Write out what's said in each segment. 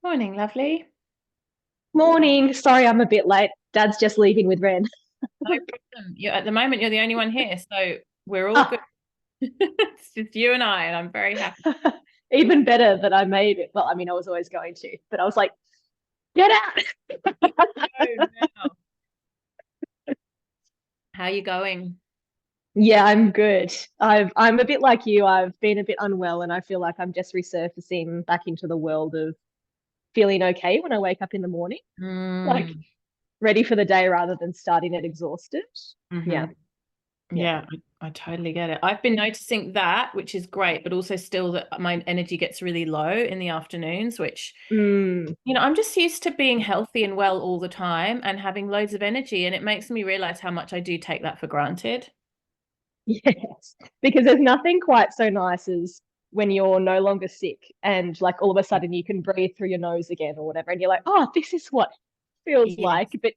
Morning, lovely. Morning. Sorry, I'm a bit late. Dad's just leaving with Ren. No problem. At the moment, you're the only one here, so we're all good. Ah, It's just you and I, and I'm very happy. even better that I made it. Well, I mean, I was always going to, but I was like, get out. Oh, no. How you going? Yeah, I'm good. I'm a bit like you. I've been a bit unwell, and I feel like I'm just resurfacing back into the world of feeling okay when I wake up in the morning, like Mm, ready for the day rather than starting it exhausted. hmm. Yeah, yeah. Yeah, I totally get it. I've been noticing that, which is great, but also still that my energy gets really low in the afternoons, which, Mm. I'm just used to being healthy and well all the time and having loads of energy, and it makes me realize how much I do take that for granted. Yes, because there's nothing quite so nice as when you're no longer sick and like all of a sudden you can breathe through your nose again or whatever, and you're like, oh, this is what it feels like. Yes. But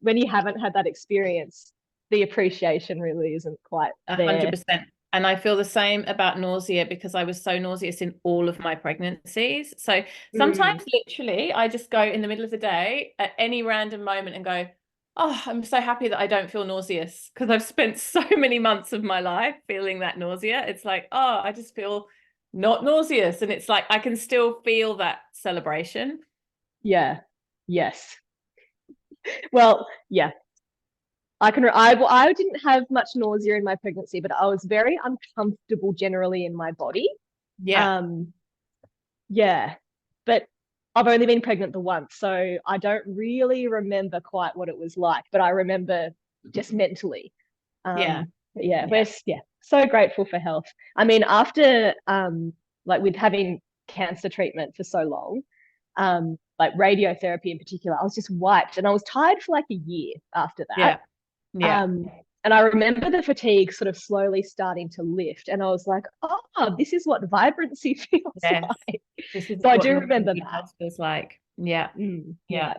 when you haven't had that experience, the appreciation really isn't quite A hundred there. percent. And I feel the same about nausea because I was so nauseous in all of my pregnancies. So sometimes Mm, literally I just go in the middle of the day at any random moment and go, oh, I'm so happy that I don't feel nauseous because I've spent so many months of my life feeling that nausea. It's like, oh, I just feel not nauseous. And it's like I can still feel that celebration. yeah, yes. Well, yeah. I didn't have much nausea in my pregnancy, but I was very uncomfortable generally in my body. Yeah. Um, Yeah, but I've only been pregnant the once, so I don't really remember quite what it was like, but I remember just mentally. Yeah. But yeah, Yeah. yeah, so grateful for health. I mean, after like with having cancer treatment for so long, like radiotherapy in particular, I was just wiped and I was tired for like a year after that. Yeah. Yeah. Um, and I remember the fatigue sort of slowly starting to lift, and I was like, oh, this is what vibrancy feels Yes. like. This is So I what do normal remember good that. health feels like. Yeah. Yeah. Yeah.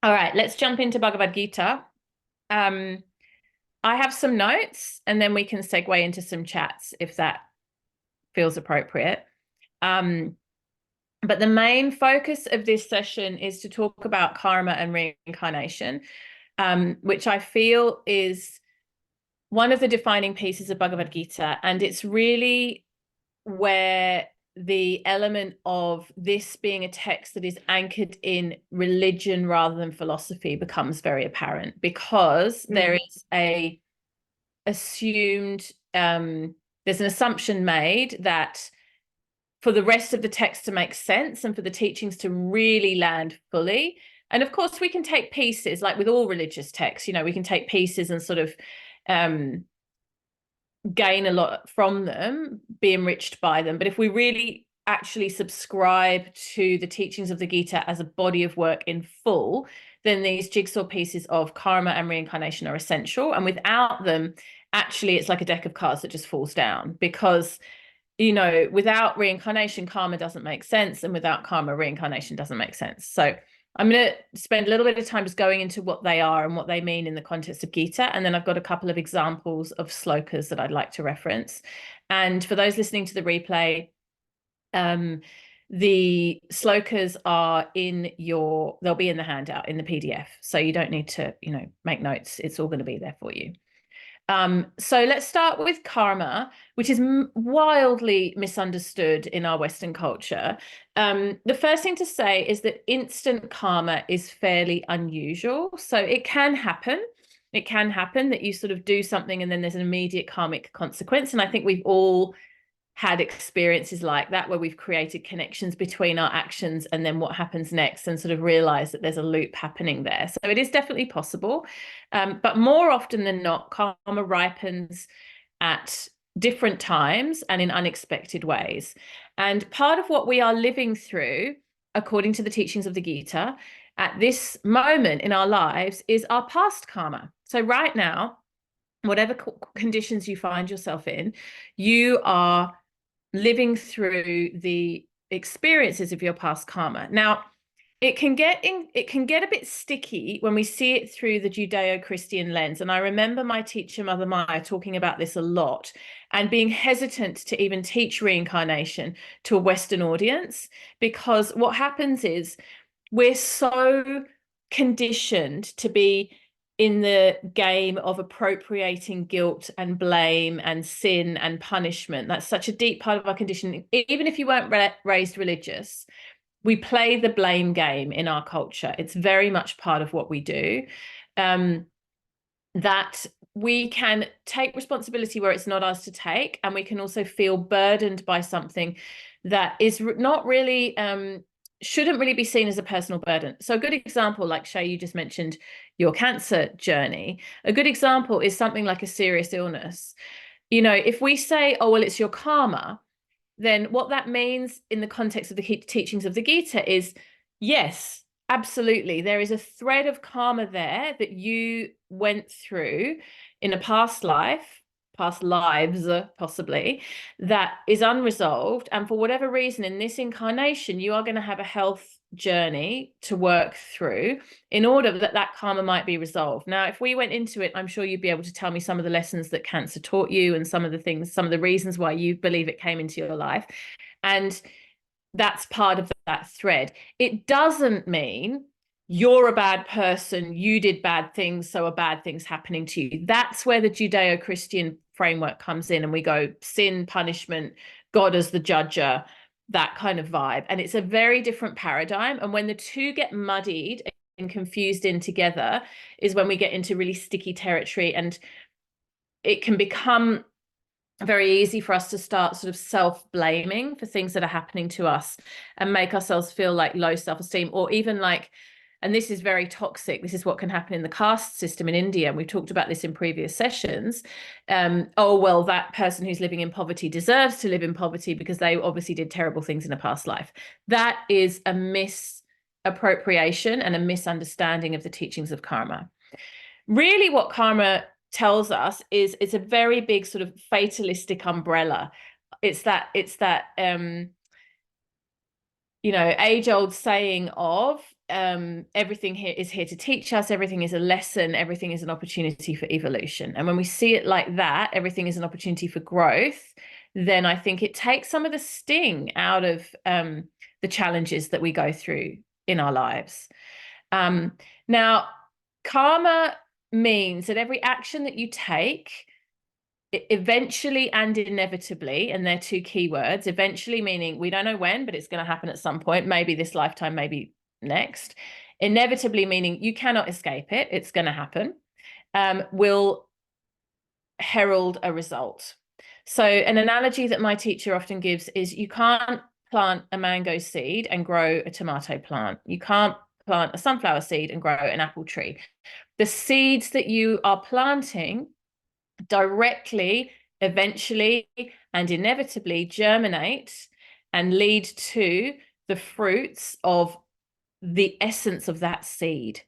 All right, let's jump into Bhagavad Gita. Um, I have some notes and then we can segue into some chats if that feels appropriate. Um, but the main focus of this session is to talk about karma and reincarnation, which I feel is one of the defining pieces of Bhagavad Gita. And it's really where the element of this being a text that is anchored in religion rather than philosophy becomes very apparent because there Mm. is a assumed there's an assumption made that for the rest of the text to make sense and for the teachings to really land fully, and of course we can take pieces like with all religious texts, we can take pieces and sort of um gain a lot from them, be enriched by them. But if we really actually subscribe to the teachings of the Gita as a body of work in full, then these jigsaw pieces of karma and reincarnation are essential. And without them, actually, it's like a deck of cards that just falls down because without reincarnation, karma doesn't make sense. And without karma, reincarnation doesn't make sense. So I'm going to spend a little bit of time just going into what they are and what they mean in the context of Gita. And then I've got a couple of examples of slokas that I'd like to reference. And for those listening to the replay, the slokas are they'll be in the handout in the PDF. So you don't need to, make notes. It's all going to be there for you. So let's start with karma, which is wildly misunderstood in our Western culture. The first thing to say is that instant karma is fairly unusual. So it can happen. It can happen that you sort of do something and then there's an immediate karmic consequence. And I think we've all had experiences like that where we've created connections between our actions and then what happens next and sort of realize that there's a loop happening there. So it is definitely possible. But more often than not, karma ripens at different times and in unexpected ways. And part of what we are living through, according to the teachings of the Gita, at this moment in our lives is our past karma. So right now, whatever conditions you find yourself in, you are living through the experiences of your past karma. Now, it can get a bit sticky when we see it through the Judeo-Christian lens. And I remember my teacher, Mother Maya, talking about this a lot and being hesitant to even teach reincarnation to a Western audience, because what happens is we're so conditioned to be in the game of appropriating guilt and blame and sin and punishment. That's such a deep part of our conditioning. Even if you weren't raised religious, we play the blame game in our culture. It's very much part of what we do. That we can take responsibility where it's not ours to take, and we can also feel burdened by something that is not really shouldn't really be seen as a personal burden. So a good example, like Shay, you just mentioned your cancer journey. A good example is something like a serious illness. You know, if we say, oh, well, it's your karma, then what that means in the context of the teachings of the Gita is, yes, absolutely, there is a thread of karma there that you went through in a past life, past lives possibly, that is unresolved. And for whatever reason, in this incarnation, you are going to have a health journey to work through in order that that karma might be resolved. Now, if we went into it, I'm sure you'd be able to tell me some of the lessons that cancer taught you and some of the things, some of the reasons why you believe it came into your life. And that's part of that thread. It doesn't mean you're a bad person, you did bad things, so a bad thing's happening to you. That's where the Judeo-Christian framework comes in, and we go sin, punishment, God as the judger, that kind of vibe. And it's a very different paradigm. And when the two get muddied and confused in together is when we get into really sticky territory, and it can become very easy for us to start sort of self-blaming for things that are happening to us and make ourselves feel like low self-esteem, or even like, and this is very toxic, this is what can happen in the caste system in India, and we've talked about this in previous sessions. Oh, well, that person who's living in poverty deserves to live in poverty because they obviously did terrible things in a past life. That is a misappropriation and a misunderstanding of the teachings of karma. Really, what karma tells us is it's a very big sort of fatalistic umbrella. It's that age-old saying of everything here is here to teach us, everything is a lesson, everything is an opportunity for evolution. And when we see it like that, everything is an opportunity for growth, then I think it takes some of the sting out of the challenges that we go through in our lives. Now, karma means that every action that you take, eventually and inevitably, and they're two key words, eventually meaning we don't know when, but it's going to happen at some point, maybe this lifetime, maybe next. Inevitably meaning you cannot escape it, it's going to happen, will herald a result. So an analogy that my teacher often gives is you can't plant a mango seed and grow a tomato plant. You can't plant a sunflower seed and grow an apple tree. The seeds that you are planting directly, eventually, and inevitably germinate and lead to the fruits of the essence of that seed.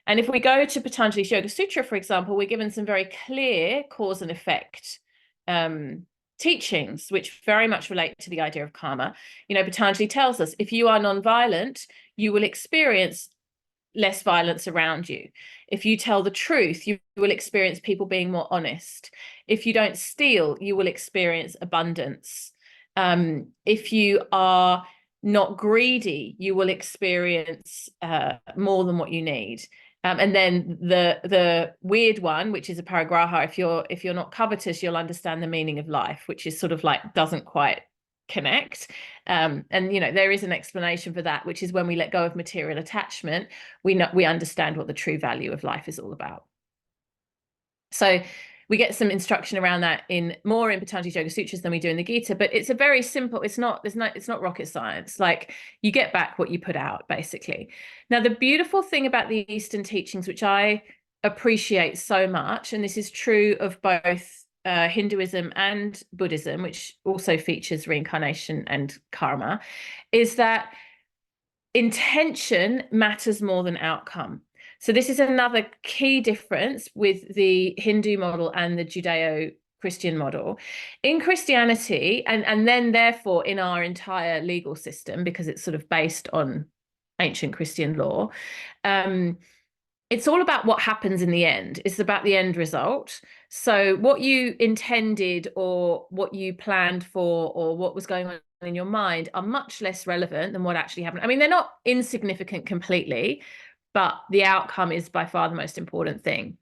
And if we go to Patanjali's Yoga Sutra, for example, we're given some very clear cause and effect teachings, which very much relate to the idea of karma. You know, Patanjali tells us if you are non-violent, you will experience less violence around you. If you tell the truth, you will experience people being more honest. If you don't steal, you will experience abundance. If you are not greedy, you will experience more than what you need. And then the weird one, which is a parigraha, if you're not covetous, you'll understand the meaning of life, which is sort of like doesn't quite connect. And there is an explanation for that, which is when we let go of material attachment, we understand what the true value of life is all about. So we get some instruction around that in Patanjali's Yoga Sutras than we do in the Gita, but it's a very simple, it's not rocket science. Like you get back what you put out, basically. Now, the beautiful thing about the Eastern teachings, which I appreciate so much, and this is true of both Hinduism and Buddhism, which also features reincarnation and karma, is that intention matters more than outcome. So this is another key difference with the Hindu model and the Judeo-Christian model. In Christianity, and then therefore in our entire legal system, because it's sort of based on ancient Christian law. It's all about what happens in the end. It's about the end result. So what you intended or what you planned for or what was going on in your mind are much less relevant than what actually happened. I mean, they're not insignificant completely, but the outcome is by far the most important thing.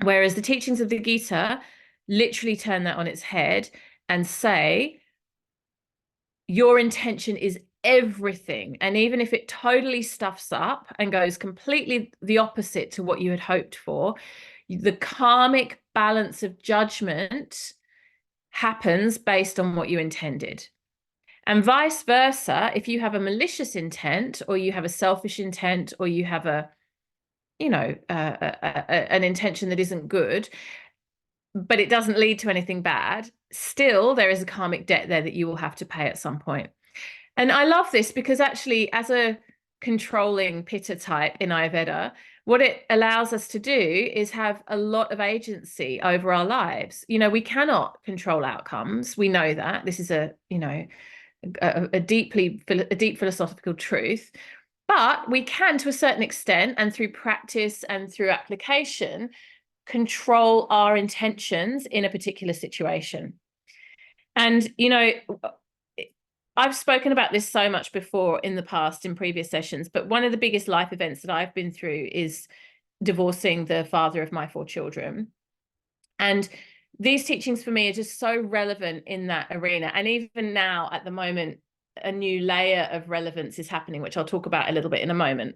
Whereas the teachings of the Gita literally turn that on its head and say, your intention is everything. And even if it totally stuffs up and goes completely the opposite to what you had hoped for, the karmic balance of judgment happens based on what you intended. And vice versa, if you have a malicious intent or you have a selfish intent or you have an intention that isn't good, but it doesn't lead to anything bad, still there is a karmic debt there that you will have to pay at some point. And I love this because actually, as a controlling pitta type in Ayurveda, what it allows us to do is have a lot of agency over our lives. We cannot control outcomes. We know that. This is a deep philosophical truth. But we can, to a certain extent, and through practice and through application, control our intentions in a particular situation. And, I've spoken about this so much before in the past, in previous sessions, but one of the biggest life events that I've been through is divorcing the father of my 4 children. And these teachings for me are just so relevant in that arena. And even now, at the moment, a new layer of relevance is happening, which I'll talk about a little bit in a moment.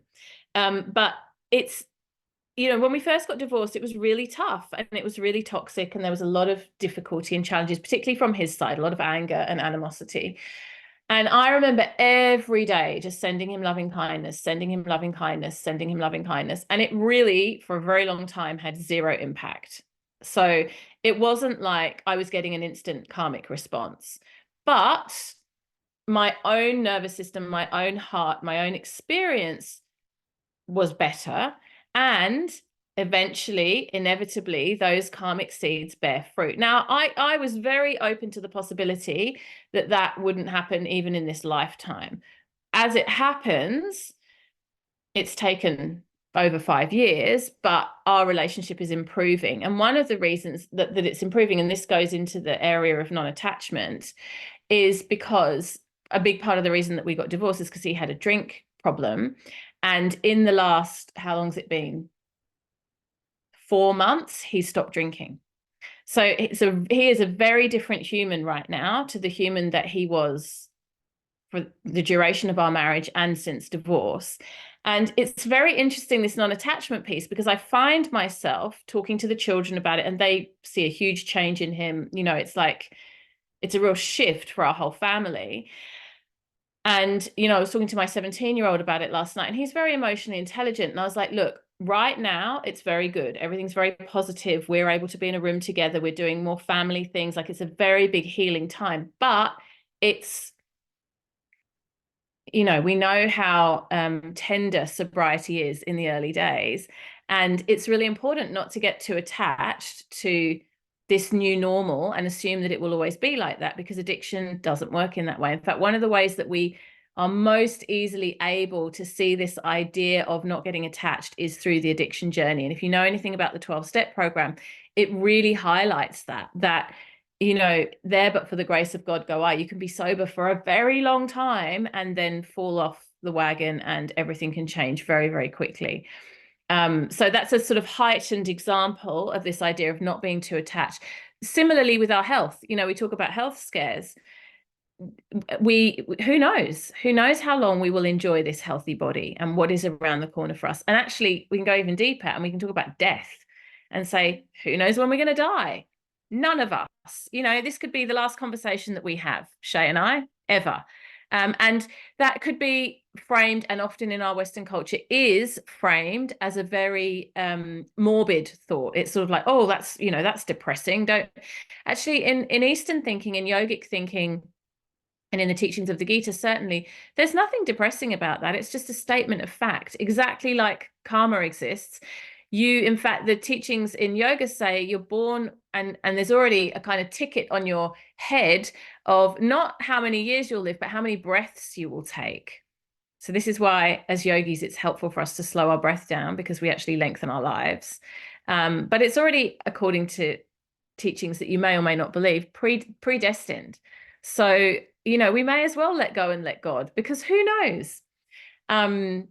But it's, when we first got divorced, it was really tough and it was really toxic. And there was a lot of difficulty and challenges, particularly from his side, a lot of anger and animosity. And I remember every day just sending him loving kindness, sending him loving kindness, sending him loving kindness. And it really, for a very long time, had zero impact. So it wasn't like I was getting an instant karmic response, but my own nervous system, my own heart, my own experience was better. And eventually, inevitably, those karmic seeds bear fruit. Now, I was very open to the possibility that that wouldn't happen even in this lifetime. As it happens, it's taken over 5 years, but our relationship is improving. And one of the reasons that it's improving, and this goes into the area of non-attachment, is because a big part of the reason that we got divorced is because he had a drink problem. And in the last, how long's it been? 4 months, he stopped drinking. So he is a very different human right now to the human that he was for the duration of our marriage and since divorce. And it's very interesting, this non-attachment piece, because I find myself talking to the children about it and they see a huge change in him. It's like, it's a real shift for our whole family. And, I was talking to my 17-year-old about it last night, and he's very emotionally intelligent. And I was like, look, right now, it's very good. Everything's very positive. We're able to be in a room together. We're doing more family things. Like, it's a very big healing time. But it's, we know how tender sobriety is in the early days. And it's really important not to get too attached to this new normal and assume that it will always be like that, because addiction doesn't work in that way. In fact, one of the ways that we are most easily able to see this idea of not getting attached is through the addiction journey. And if you know anything about the 12-step program, it really highlights that there but for the grace of God go I. You can be sober for a very long time and then fall off the wagon and everything can change very, very quickly. So that's a sort of heightened example of this idea of not being too attached. Similarly with our health, we talk about health scares. Who knows how long we will enjoy this healthy body and what is around the corner for us. And actually, we can go even deeper and we can talk about death and say, who knows when we're going to die? None of us. This could be the last conversation that we have, Shay and I, ever. And that could be framed, and often in our Western culture is framed as a very morbid thought. It's sort of like, oh, that's depressing. Don't actually, in Eastern thinking, in yogic thinking, and in the teachings of the Gita, certainly, there's nothing depressing about that. It's just a statement of fact, exactly like karma exists. In fact, the teachings in yoga say you're born and there's already a kind of ticket on your head of not how many years you'll live, but how many breaths you will take. So this is why, as yogis, it's helpful for us to slow our breath down because we actually lengthen our lives. But it's already, according to teachings that you may or may not believe, predestined. So, we may as well let go and let God, because who knows? And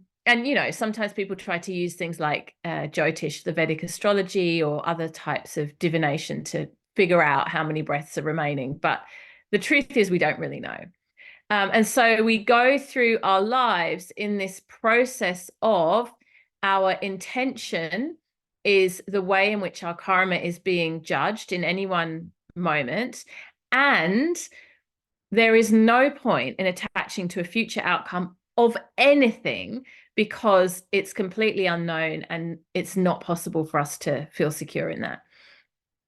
sometimes people try to use things like Jyotish, the Vedic astrology, or other types of divination to figure out how many breaths are remaining. But the truth is, we don't really know. And so we go through our lives in this process of our intention is the way in which our karma is being judged in any one moment. And there is no point in attaching to a future outcome of anything because it's completely unknown and it's not possible for us to feel secure in that.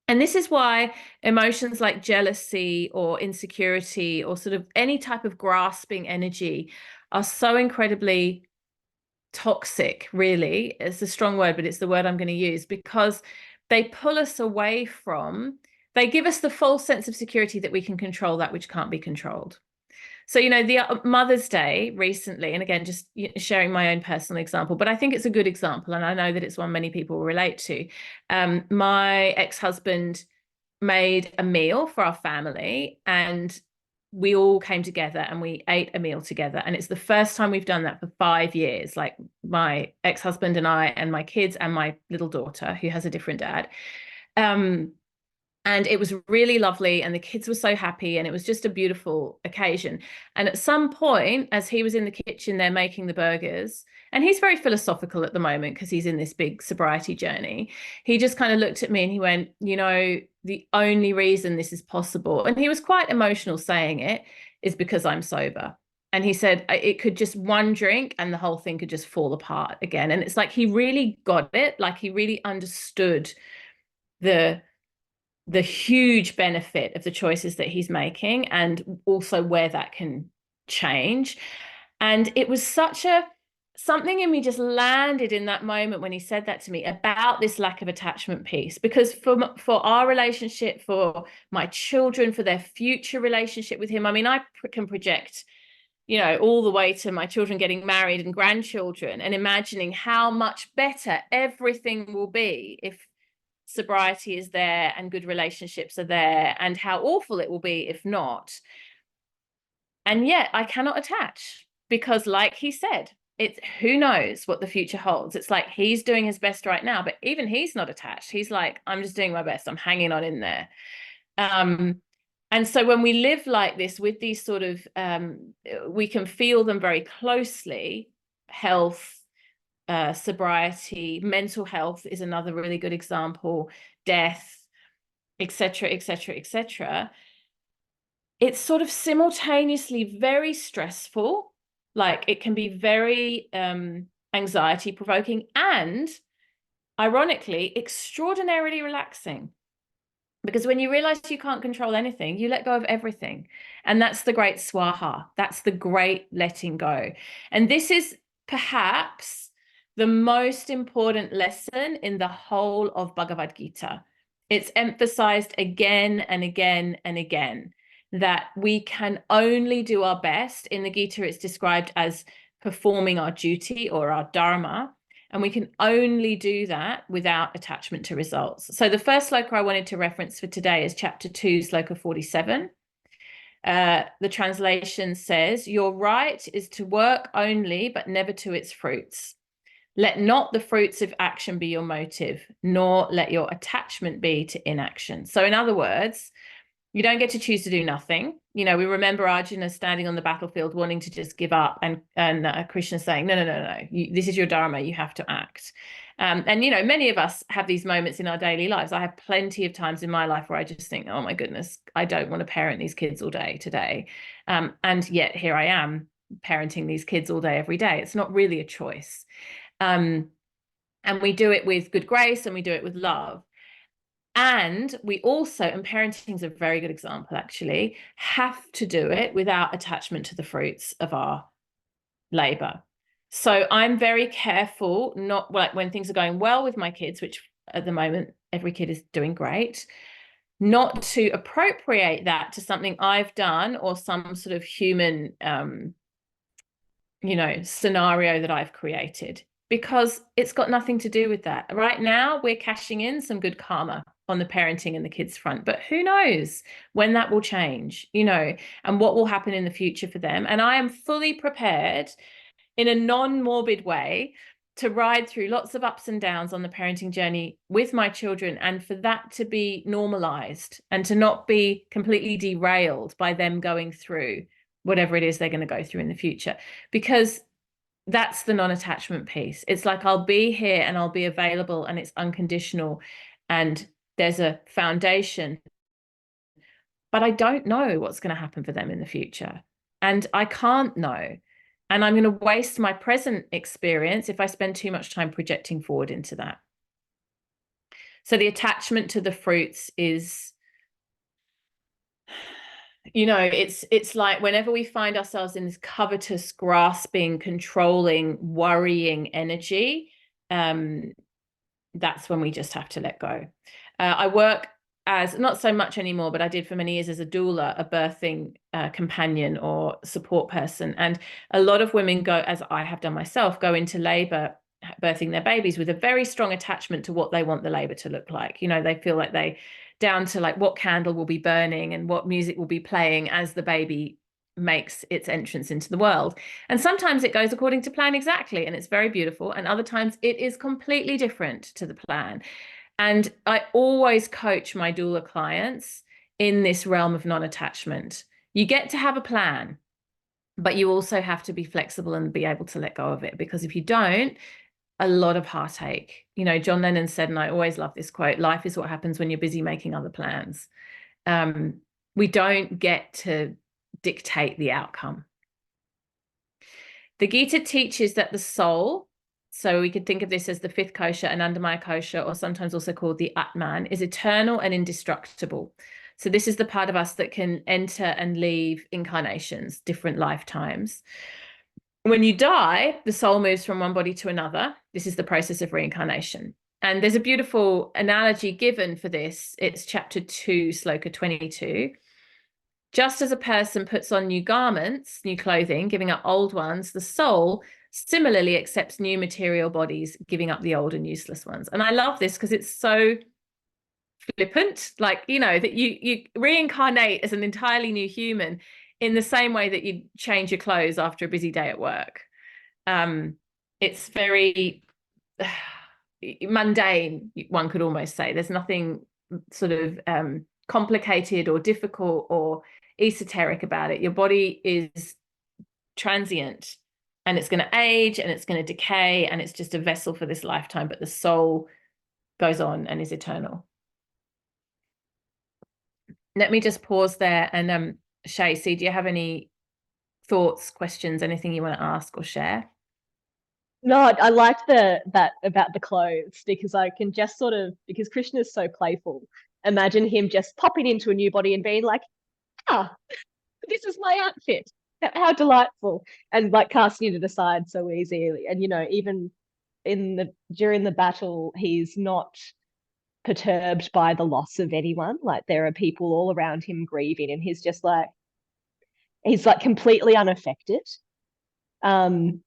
And this is why emotions like jealousy or insecurity or sort of any type of grasping energy are so incredibly toxic, really. It's a strong word, but it's the word I'm going to use, because they pull us away from, they give us the false sense of security that we can control that which can't be controlled. So, the Mother's Day recently, and again, just sharing my own personal example, but I think it's a good example, and I know that it's one many people relate to. My ex-husband made a meal for our family, and we all came together and we ate a meal together. And it's the first time we've done that for 5 years, like my ex-husband and I and my kids and my little daughter, who has a different dad. And it was really lovely, and the kids were so happy, and it was just a beautiful occasion. And at some point, as he was in the kitchen there making the burgers, and he's very philosophical at the moment because he's in this big sobriety journey, he just kind of looked at me and he went, the only reason this is possible, and he was quite emotional saying it, is because I'm sober. And he said it could just one drink and the whole thing could just fall apart again. And it's like he really got it, like he really understood the huge benefit of the choices that he's making and also where that can change. And it was something in me just landed in that moment when he said that to me about this lack of attachment piece, because for our relationship, for my children, for their future relationship with him, I mean, I can project all the way to my children getting married and grandchildren, and imagining how much better everything will be if sobriety is there and good relationships are there, and how awful it will be if not. And yet I cannot attach, because like he said, it's who knows what the future holds. It's like he's doing his best right now, but even he's not attached. He's like, I'm just doing my best, I'm hanging on in there. And so when we live like this with these sort of we can feel them very closely. Health, sobriety, mental health is another really good example, death, etc., etc., etc. It's sort of simultaneously very stressful, like it can be very anxiety provoking, and ironically extraordinarily relaxing. Because when you realize you can't control anything, you let go of everything. And that's the great swaha. That's the great letting go. And this is perhaps the most important lesson in the whole of Bhagavad Gita. It's emphasized again and again and again that we can only do our best. In the Gita, it's described as performing our duty or our dharma. And we can only do that without attachment to results. So the first sloka I wanted to reference for today is chapter 2, sloka 47. The translation says, your right is to work only, but never to its fruits. Let not the fruits of action be your motive, nor let your attachment be to inaction. So in other words, you don't get to choose to do nothing. We remember Arjuna standing on the battlefield wanting to just give up, and Krishna saying, no, this is your dharma, you have to act. And many of us have these moments in our daily lives. I have plenty of times in my life where I just think, oh my goodness, I don't want to parent these kids all day today. And yet here I am parenting these kids all day, every day. It's not really a choice. And we do it with good grace and we do it with love. And we also, and parenting is a very good example actually, have to do it without attachment to the fruits of our labor. So I'm very careful, not like when things are going well with my kids, which at the moment every kid is doing great, not to appropriate that to something I've done or some sort of human scenario that I've created, because it's got nothing to do with that. Right now, we're cashing in some good karma on the parenting and the kids front, but who knows when that will change, and what will happen in the future for them. And I am fully prepared in a non-morbid way to ride through lots of ups and downs on the parenting journey with my children, and for that to be normalized and to not be completely derailed by them going through whatever it is they're going to go through in the future, because that's the non-attachment piece. It's like, I'll be here and I'll be available, and it's unconditional, and there's a foundation, but I don't know what's going to happen for them in the future, and I can't know. And I'm going to waste my present experience if I spend too much time projecting forward into that. So the attachment to the fruits is, it's like whenever we find ourselves in this covetous, grasping, controlling, worrying energy, that's when we just have to let go. I work as, not so much anymore, but I did for many years as a doula, a birthing companion or support person. And a lot of women go, as I have done myself, go into labor birthing their babies with a very strong attachment to what they want the labor to look like. They feel like down to like what candle will be burning and what music will be playing as the baby makes its entrance into the world. And sometimes it goes according to plan exactly, and it's very beautiful. And other times it is completely different to the plan. And I always coach my doula clients in this realm of non-attachment. You get to have a plan, but you also have to be flexible and be able to let go of it, because if you don't, a lot of heartache. John Lennon said, and I always love this quote, life is what happens when you're busy making other plans. We don't get to dictate the outcome. The Gita teaches that the soul, so we could think of this as the fifth kosha, Anandamaya kosha, or sometimes also called the Atman, is eternal and indestructible. So this is the part of us that can enter and leave incarnations, different lifetimes. When you die, the soul moves from one body to another. This is the process of reincarnation. And there's a beautiful analogy given for this. It's chapter 2, sloka 22. Just as a person puts on new garments, new clothing, giving up old ones, the soul similarly accepts new material bodies, giving up the old and useless ones. And I love this because it's so flippant, like, that you reincarnate as an entirely new human in the same way that you change your clothes after a busy day at work. It's very mundane, one could almost say. There's nothing sort of complicated or difficult or esoteric about it. Your body is transient, and it's going to age and it's going to decay, and it's just a vessel for this lifetime, but the soul goes on and is eternal. Let me just pause there and Shay, see, do you have any thoughts, questions, anything you want to ask or share? No, I like that about the clothes, because I can just sort of, because Krishna is so playful, imagine him just popping into a new body and being like, this is my outfit. How delightful. And like casting it aside so easily. And even during the battle, he's not perturbed by the loss of anyone. Like, there are people all around him grieving, and he's like completely unaffected. And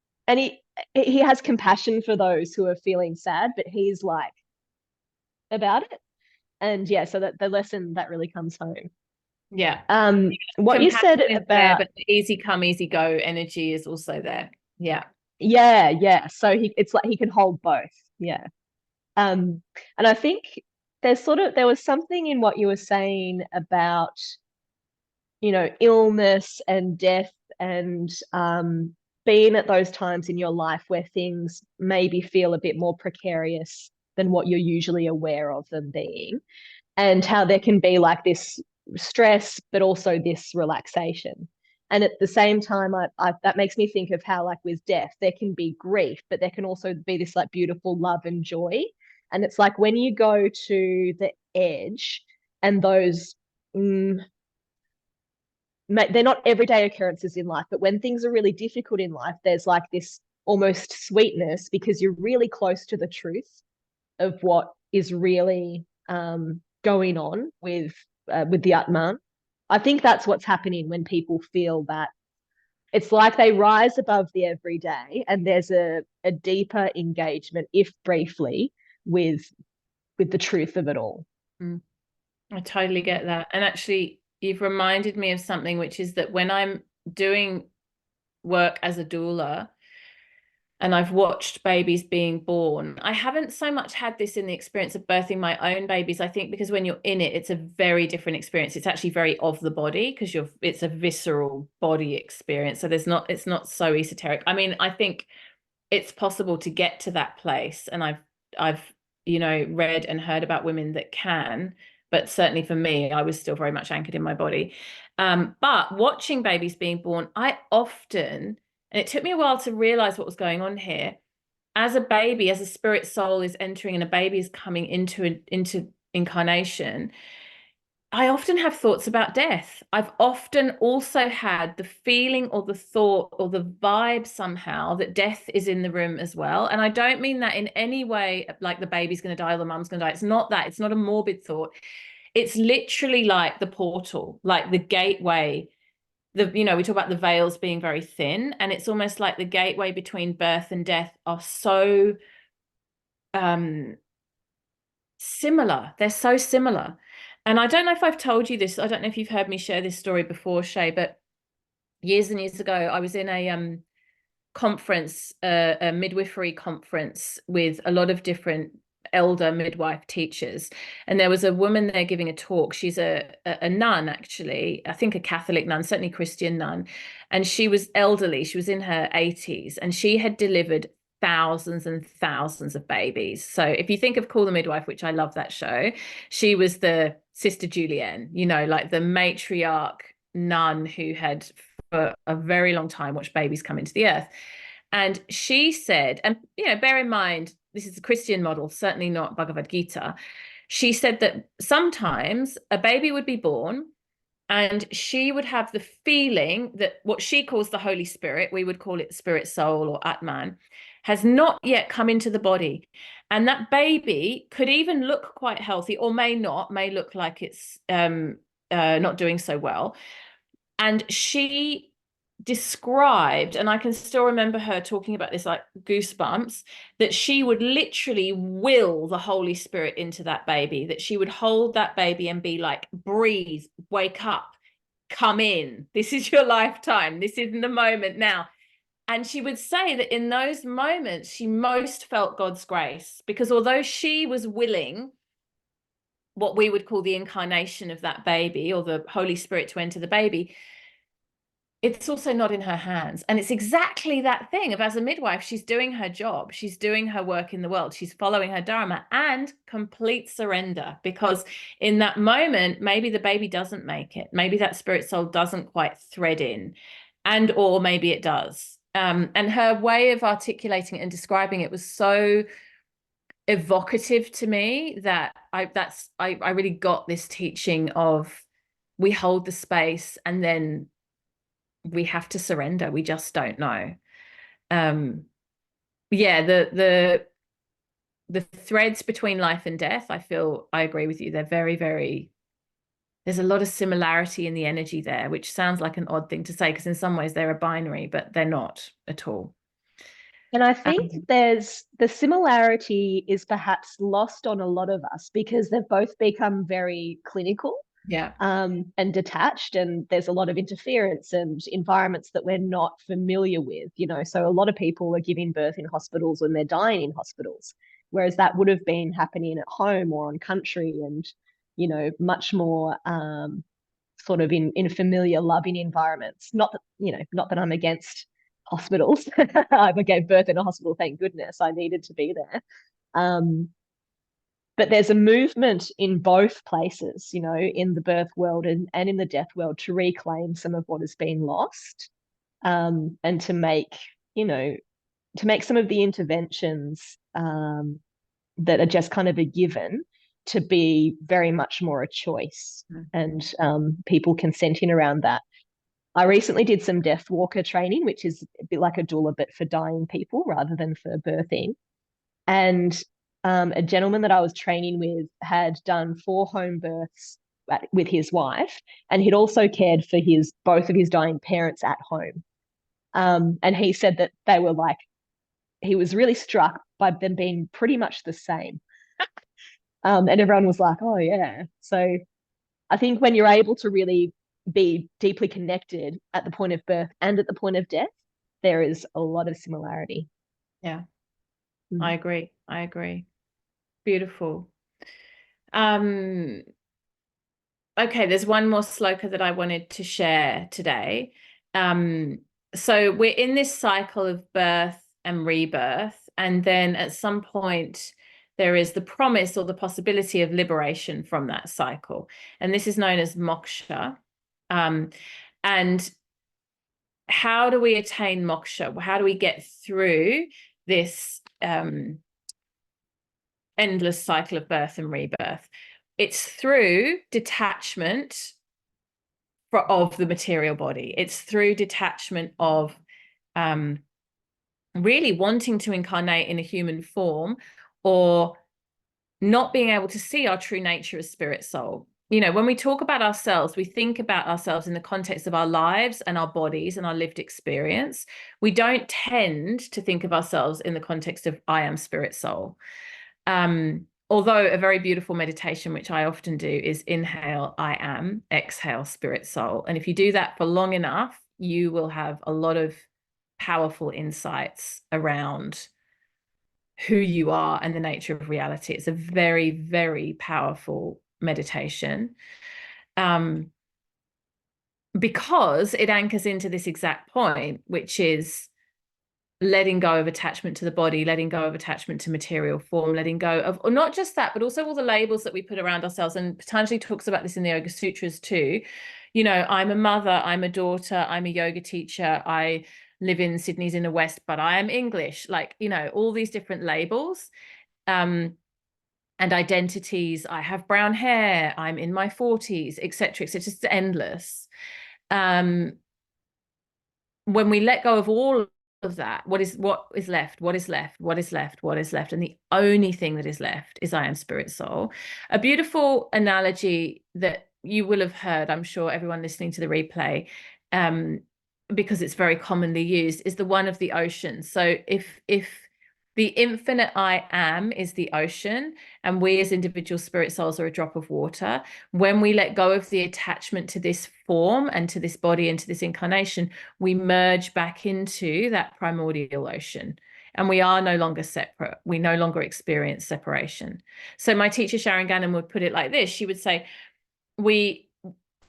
he has compassion for those who are feeling sad, but he's like about it. And yeah, so that the lesson that really comes home. Yeah. What you said about there, but the easy come, easy go energy is also there. Yeah. Yeah. So it's like he can hold both. Yeah. And I think there was something in what you were saying about, illness and death, and being at those times in your life where things maybe feel a bit more precarious than what you're usually aware of them being, and how there can be like this stress, but also this relaxation. And at the same time, that makes me think of how, like, with death, there can be grief, but there can also be this like beautiful love and joy. And it's like when you go to the edge, and those they're not everyday occurrences in life, but when things are really difficult in life, there's like this almost sweetness, because you're really close to the truth of what is really going on with the Atman. I think that's what's happening when people feel that It's like they rise above the everyday, and there's a deeper engagement, if briefly, with the truth of it all. Mm. I totally get that. And actually, you've reminded me of something, which is that when I'm doing work as a doula and I've watched babies being born, I haven't so much had this in the experience of birthing my own babies. I think because when you're in it, it's a very different experience. It's actually very of the body because it's a visceral body experience. So it's not so esoteric. I mean, I think it's possible to get to that place. And I've, read and heard about women that can, but certainly for me, I was still very much anchored in my body. But watching babies being born, I often, and it took me a while to realize what was going on here. As a baby, as a spirit soul is entering and a baby is coming into incarnation, I often have thoughts about death. I've often also had the feeling or the thought or the vibe somehow that death is in the room as well. And I don't mean that in any way like the baby's going to die or the mum's going to die. It's not that. It's not a morbid thought. It's literally like the portal, like the gateway. We talk about the veils being very thin, and it's almost like the gateway between birth and death are so similar. They're so similar. And I don't know if I've told you this. I don't know if you've heard me share this story before, Shay, but years and years ago, I was in a conference, a midwifery conference with a lot of different elder midwife teachers. And there was a woman there giving a talk. She's a nun, actually, I think a Catholic nun, certainly Christian nun. And she was elderly. She was in her 80s and she had delivered thousands and thousands of babies. So if you think of Call the Midwife, which I love that show, she was the Sister Julienne, like the matriarch nun who had for a very long time watched babies come into the earth. And she said, and bear in mind, this is a Christian model, certainly not Bhagavad Gita. She said that sometimes a baby would be born and she would have the feeling that what she calls the Holy Spirit, we would call it spirit soul or Atman, has not yet come into the body. And that baby could even look quite healthy or may not, may look like it's not doing so well. And she described, and I can still remember her talking about this like goosebumps, that she would literally will the Holy Spirit into that baby, that she would hold that baby and be like, breathe, wake up, come in. This is your lifetime. This is the moment now. And she would say that in those moments, she most felt God's grace because although she was willing what we would call the incarnation of that baby or the Holy Spirit to enter the baby, it's also not in her hands. And it's exactly that thing of as a midwife, she's doing her job, she's doing her work in the world, she's following her dharma and complete surrender. Because in that moment, maybe the baby doesn't make it. Maybe that spirit soul doesn't quite thread in, and or maybe it does. And her way of articulating it and describing it was so evocative to me that I really got this teaching of we hold the space and then we have to surrender. We just don't know. Yeah, the threads between life and death, I agree with you. They're very, very, there's a lot of similarity in the energy there, which sounds like an odd thing to say because in some ways they're a binary, but they're not at all. And I think there's the similarity is perhaps lost on a lot of us because they've both become very clinical. Yeah. And detached, and there's a lot of interference and environments that we're not familiar with, so a lot of people are giving birth in hospitals when they're dying in hospitals, whereas that would have been happening at home or on country and much more sort of in familiar loving environments. Not that I'm against hospitals. I gave birth in a hospital, thank goodness. I needed to be there. But there's a movement in both places, in the birth world and in the death world to reclaim some of what has been lost, and to make some of the interventions that are just kind of a given to be very much more a choice, and people consenting around that. I recently did some death walker training, which is a bit like a doula, but for dying people rather than for birthing. And a gentleman that I was training with had done 4 home births with his wife, and he'd also cared for both of his dying parents at home. And he said that they were like, he was really struck by them being pretty much the same. And everyone was like, oh, yeah. So I think when you're able to really be deeply connected at the point of birth and at the point of death, there is a lot of similarity. Yeah, I Mm. agree. I agree. Beautiful. Um, okay, there's one more sloka that I wanted to share today. So we're in this cycle of birth and rebirth, and then at some point there is the promise or the possibility of liberation from that cycle. And this is known as moksha. And how do we attain moksha? How do we get through this endless cycle of birth and rebirth? It's through detachment of the material body. It's through detachment of really wanting to incarnate in a human form, or not being able to see our true nature as spirit soul. You know, when we talk about ourselves, we think about ourselves in the context of our lives and our bodies and our lived experience. We don't tend to think of ourselves in the context of I am spirit soul. Although a very beautiful meditation, which I often do, is inhale, I am, exhale, spirit soul. And if you do that for long enough, you will have a lot of powerful insights around who you are and the nature of reality. It's a very, very powerful meditation, because it anchors into this exact point, which is letting go of attachment to the body, letting go of attachment to material form, letting go of, or not just that, but also all the labels that we put around ourselves. And Patanjali talks about this in the Yoga Sutras too. You know, I'm a mother, I'm a daughter, I'm a yoga teacher, I live in Sydney's inner west, but I am English. Like, you know, all these different labels and identities. I have brown hair, I'm in my 40s, etc. It's just endless. When we let go of all of that, what is left? What is left? What is left? What is left? And the only thing that is left is I am spirit soul. A beautiful analogy that you will have heard, I'm sure everyone listening to the replay, because it's very commonly used, is the one of the ocean. So if the infinite I am is the ocean, and we as individual spirit souls are a drop of water. When we let go of the attachment to this form and to this body and to this incarnation, we merge back into that primordial ocean. And we are no longer separate. We no longer experience separation. So my teacher, Sharon Gannon, would put it like this. She would say,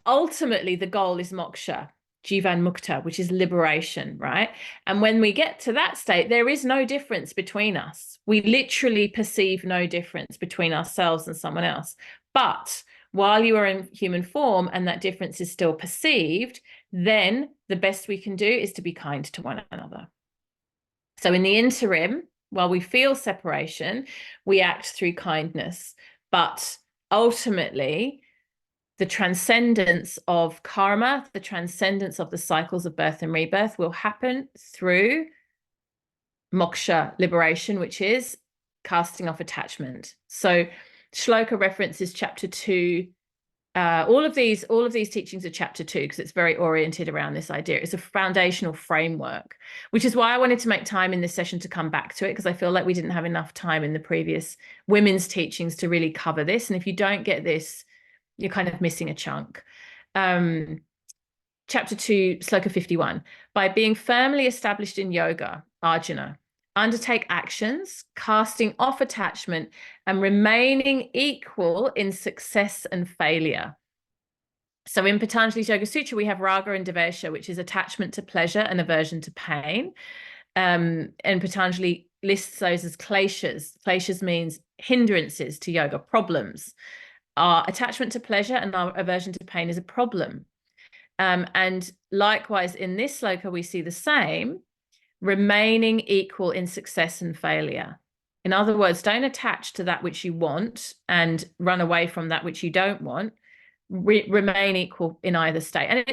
ultimately, the goal is moksha, Jivan Mukta, which is liberation, right? And when we get to that state, there is no difference between us. We literally perceive no difference between ourselves and someone else. But while you are in human form and that difference is still perceived, then the best we can do is to be kind to one another. So in the interim, while we feel separation, we act through kindness. But ultimately, the transcendence of karma, the transcendence of the cycles of birth and rebirth will happen through moksha, liberation, which is casting off attachment. So shloka references chapter 2. All of these teachings are chapter 2 because it's very oriented around this idea. It's a foundational framework, which is why I wanted to make time in this session to come back to it, because I feel like we didn't have enough time in the previous women's teachings to really cover this. And if you don't get this, you're kind of missing a chunk. Chapter 2, Sloka 51. By being firmly established in yoga, Arjuna, undertake actions, casting off attachment and remaining equal in success and failure. So in Patanjali's Yoga Sutra, we have raga and devesha, which is attachment to pleasure and aversion to pain. And Patanjali lists those as kleshas. Kleshas means hindrances to yoga, problems. Our attachment to pleasure and our aversion to pain is a problem. And likewise, in this sloka, we see the same, remaining equal in success and failure. In other words, don't attach to that which you want and run away from that which you don't want. Remain equal in either state. And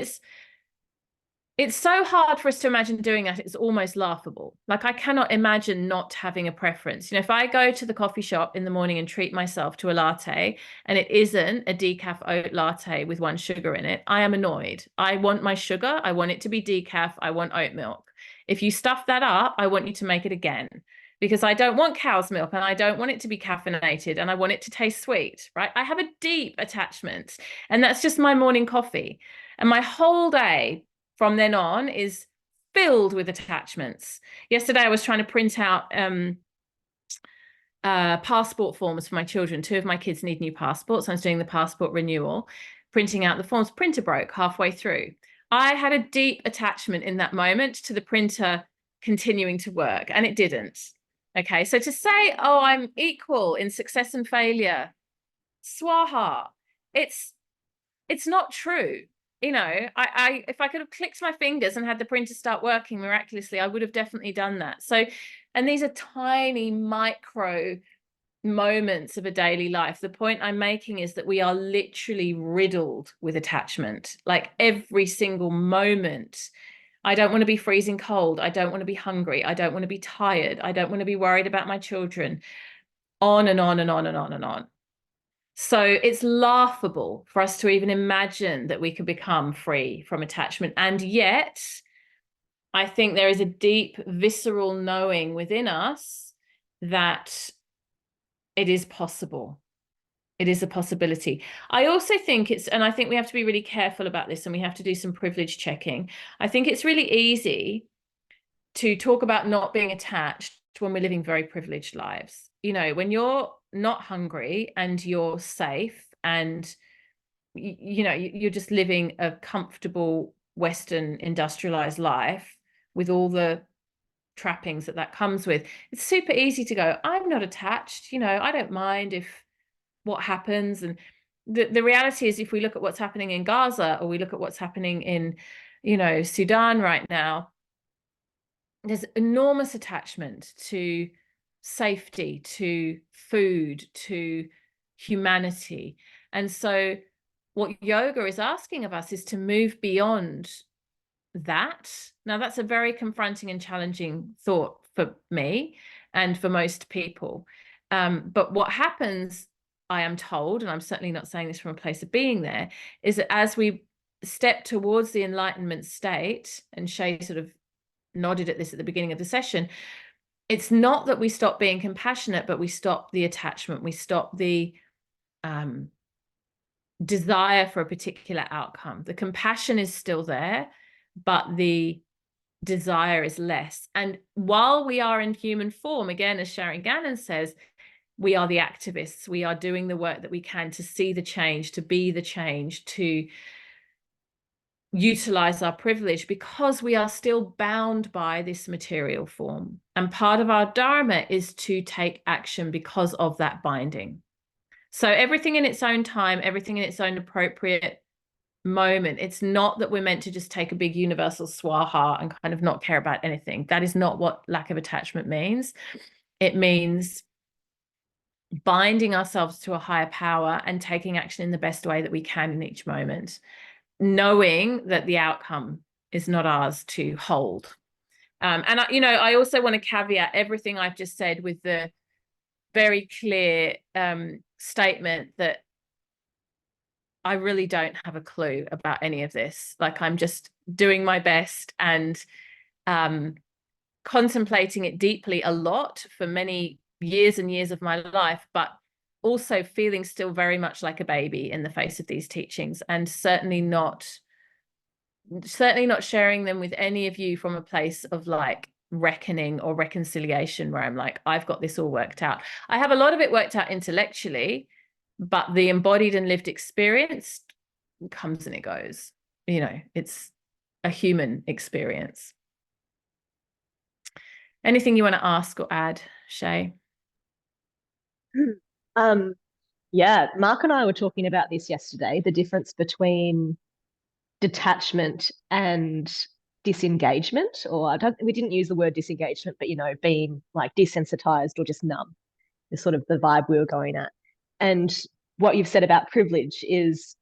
it's so hard for us to imagine doing that. It's almost laughable. Like, I cannot imagine not having a preference. You know, if I go to the coffee shop in the morning and treat myself to a latte and it isn't a decaf oat latte with 1 sugar in it, I am annoyed. I want my sugar. I want it to be decaf. I want oat milk. If you stuff that up, I want you to make it again, because I don't want cow's milk and I don't want it to be caffeinated and I want it to taste sweet, right? I have a deep attachment, and that's just my morning coffee. And my whole day from then on is filled with attachments. Yesterday, I was trying to print out passport forms for my children. Two of my kids need new passports. I was doing the passport renewal, printing out the forms. Printer broke halfway through. I had a deep attachment in that moment to the printer continuing to work, and it didn't. Okay, so to say, oh, I'm equal in success and failure, swaha, it's not true. You know, I if I could have clicked my fingers and had the printer start working miraculously, I would have definitely done that. So, and these are tiny micro moments of a daily life. The point I'm making is that we are literally riddled with attachment, like every single moment. I don't want to be freezing cold. I don't want to be hungry. I don't want to be tired. I don't want to be worried about my children. On and on and on and on and on. So it's laughable for us to even imagine that we could become free from attachment. And yet, I think there is a deep, visceral knowing within us that it is possible. It is a possibility. I also think and I think we have to be really careful about this, and we have to do some privilege checking. I think it's really easy to talk about not being attached when we're living very privileged lives. You know, when you're not hungry and you're safe and you know you're just living a comfortable Western industrialized life with all the trappings that comes with, it's super easy to go, I'm not attached, you know, I don't mind if what happens. And the reality is, if we look at what's happening in Gaza, or we look at what's happening in, you know, Sudan right now, there's enormous attachment to safety, to food, to humanity. And so what yoga is asking of us is to move beyond that. Now, that's a very confronting and challenging thought for me and for most people. But what happens, I am told, and I'm certainly not saying this from a place of being there, is that as we step towards the enlightenment state, and Shay sort of nodded at this at the beginning of the session, it's not that we stop being compassionate, but we stop the attachment, we stop the desire for a particular outcome. The compassion is still there, but the desire is less. And while we are in human form, again, as Sharon Gannon says, we are the activists. We are doing the work that we can to see the change, to be the change, to utilize our privilege, because we are still bound by this material form. And part of our dharma is to take action because of that binding. So everything in its own time, everything in its own appropriate moment. It's not that we're meant to just take a big universal swaha and kind of not care about anything. That is not what lack of attachment means. It means binding ourselves to a higher power and taking action in the best way that we can in each moment, knowing that the outcome is not ours to hold. And I also want to caveat everything I've just said with the very clear statement that I really don't have a clue about any of this. Like, I'm just doing my best and contemplating it deeply a lot for many years and years of my life, but also feeling still very much like a baby in the face of these teachings, and certainly not sharing them with any of you from a place of like reckoning or reconciliation, where I'm like, I've got this all worked out. I have a lot of it worked out intellectually, but the embodied and lived experience comes and it goes. You know, it's a human experience. Anything you want to ask or add, Shay? Yeah, Mark and I were talking about this yesterday, the difference between detachment and disengagement, or we didn't use the word disengagement, but, you know, being like desensitized or just numb is sort of the vibe we were going at. And what you've said about privilege is,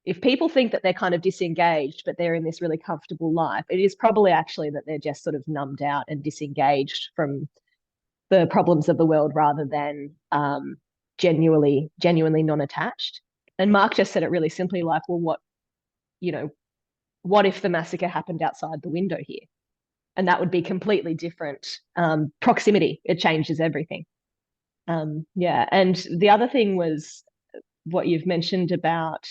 if people think that they're kind of disengaged, but they're in this really comfortable life, it is probably actually that they're just sort of numbed out and disengaged from the problems of the world, rather than genuinely non-attached. And Mark just said it really simply, like, well, what if the massacre happened outside the window here? and that would be completely different. Proximity, it changes everything. Yeah, and the other thing was what you've mentioned about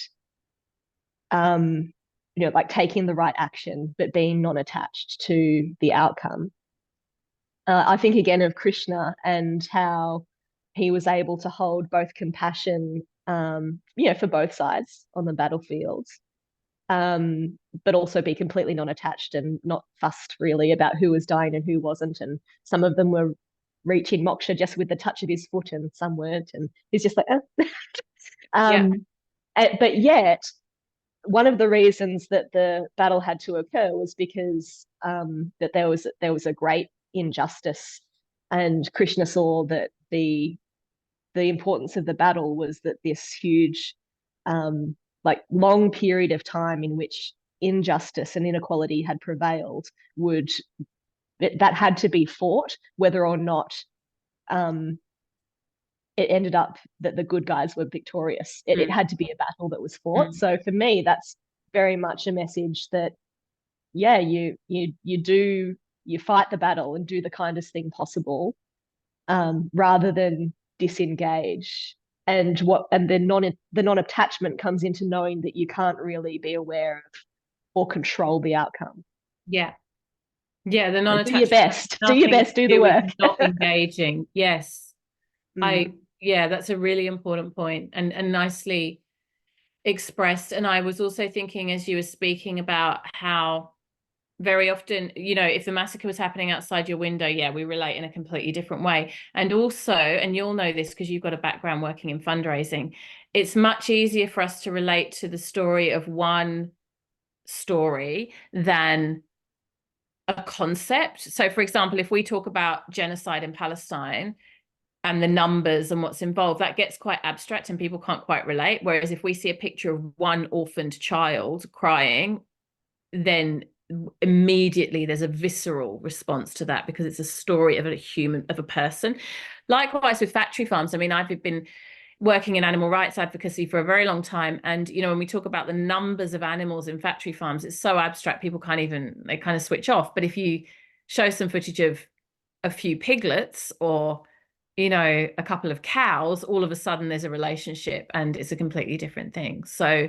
like taking the right action but being non-attached to the outcome. I think again of Krishna and how he was able to hold both compassion, for both sides on the battlefield, but also be completely non-attached and not fussed really about who was dying and who wasn't. And some of them were reaching moksha just with the touch of his foot, and some weren't. And he's just like, oh. Yeah. But yet, one of the reasons that the battle had to occur was because that there was a great injustice, and Krishna saw that the importance of the battle was that this huge, long period of time in which injustice and inequality had prevailed would that had to be fought, whether or not it ended up that the good guys were victorious. It had to be a battle that was fought. So for me, that's very much a message that, yeah, you fight the battle and do the kindest thing possible, rather than disengage. And the non-attachment comes into knowing that you can't really be aware of or control the outcome. Yeah. Yeah, the So do your non-attachment best. Do your nothing best. Do to the do with work. not engaging. Yes. Mm. Yeah, that's a really important point, and nicely expressed. And I was also thinking as you were speaking about how very often, if the massacre was happening outside your window, yeah, we relate in a completely different way. And also, and you'll know this because you've got a background working in fundraising, it's much easier for us to relate to the story of one story than a concept. So, for example, if we talk about genocide in Palestine and the numbers and what's involved, that gets quite abstract and people can't quite relate. Whereas if we see a picture of one orphaned child crying, then immediately there's a visceral response to that because it's a story of a person. Likewise with factory farms. I mean, I've been working in animal rights advocacy for a very long time, and when we talk about the numbers of animals in factory farms, it's so abstract people they kind of switch off. But if you show some footage of a few piglets or a couple of cows, all of a sudden there's a relationship and it's a completely different thing. So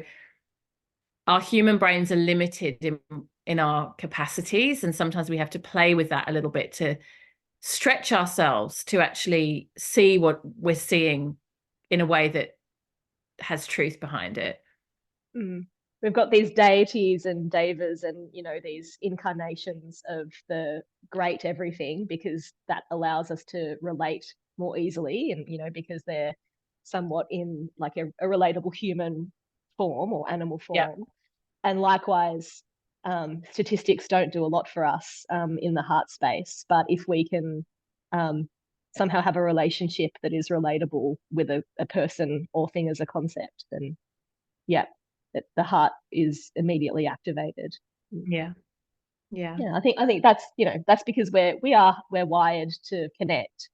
our human brains are limited in our capacities, and sometimes we have to play with that a little bit to stretch ourselves to actually see what we're seeing in a way that has truth behind it. We've got these deities and devas and these incarnations of the great everything, because that allows us to relate more easily, and because they're somewhat in like a relatable human form or animal form. Yeah. And likewise, statistics don't do a lot for us in the heart space, but if we can somehow have a relationship that is relatable with a person or thing as a concept, then yeah, the heart is immediately activated. Yeah. I think that's because we're wired to connect.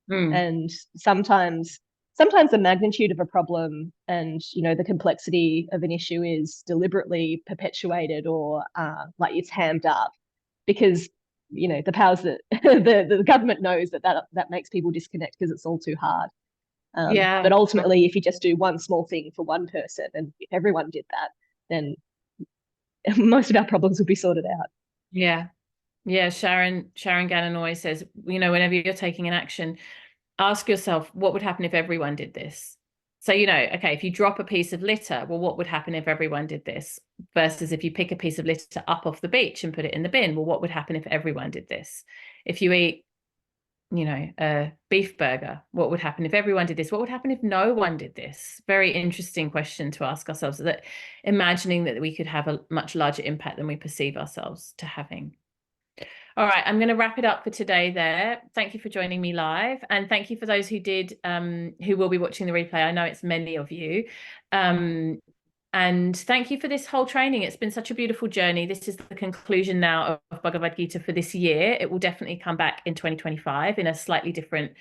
And sometimes the magnitude of a problem and the complexity of an issue is deliberately perpetuated or like it's hammed up because the powers that the government knows that makes people disconnect because it's all too hard. But ultimately, if you just do one small thing for one person, and if everyone did that, then most of our problems would be sorted out. Yeah. Sharon Gannon always says, whenever you're taking an action, ask yourself, what would happen if everyone did this? So, okay, if you drop a piece of litter, well, what would happen if everyone did this? Versus if you pick a piece of litter up off the beach and put it in the bin, well, what would happen if everyone did this? If you eat, a beef burger, what would happen if everyone did this? What would happen if no one did this? Very interesting question to ask ourselves, that imagining that we could have a much larger impact than we perceive ourselves to having. All right, I'm going to wrap it up for today there. Thank you for joining me live. And thank you for those who who will be watching the replay. I know it's many of you. And thank you for this whole training. It's been such a beautiful journey. This is the conclusion now of Bhagavad Gita for this year. It will definitely come back in 2025 in a slightly different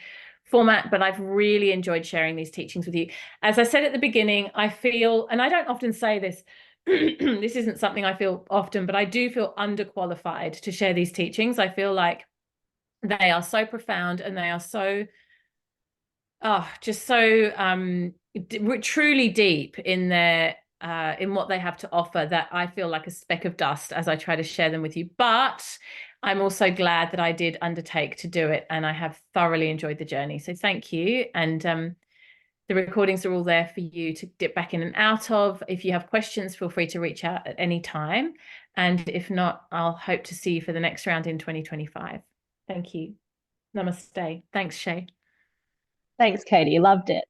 format, but I've really enjoyed sharing these teachings with you. As I said at the beginning, I feel, and I don't often say this, this isn't something I feel often, but I do feel underqualified to share these teachings. I feel like they are so profound and they are so just so truly deep in their in what they have to offer, that I feel like a speck of dust as I try to share them with you. But I'm also glad that I did undertake to do it, and I have thoroughly enjoyed the journey. So thank you. And the recordings are all there for you to dip back in and out of. If you have questions, feel free to reach out at any time. And if not, I'll hope to see you for the next round in 2025. Thank you. Namaste. Thanks, Shay. Thanks, Katie. Loved it.